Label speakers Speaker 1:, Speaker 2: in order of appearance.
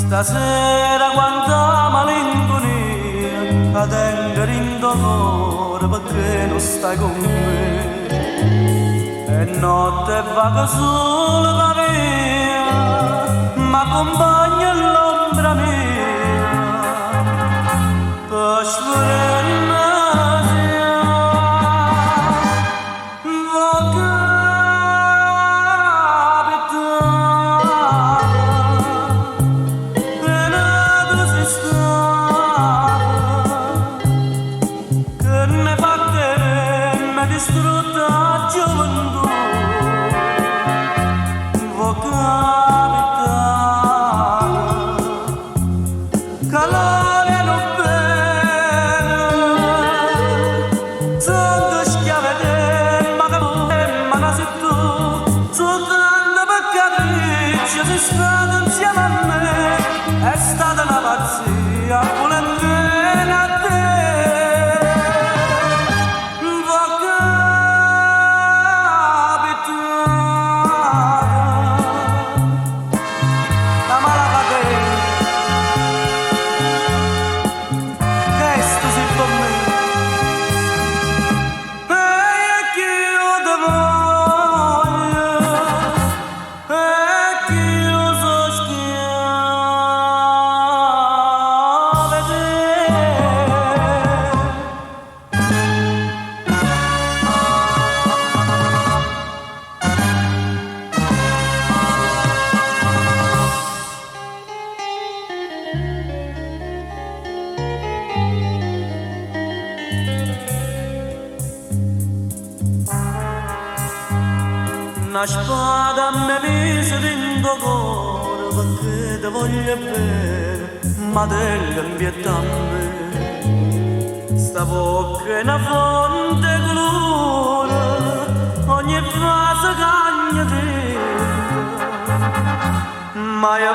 Speaker 1: Stasera quanta malinconia la tengo in dolore perché non stai con me. E notte vaga sola via, ma accompagna l'ombra mia per distrutta gioventù vo capitare calore non bene sono schiave del ma se tu soltanto per capriccio sei stato insieme a me è stata una pazzia voler bene a te. Una spada mi mise dentro cuore perché ti voglio bene, ma te l'ambietta a me. Sta bocca è una fonte colore, ogni frase cagna dentro, ma io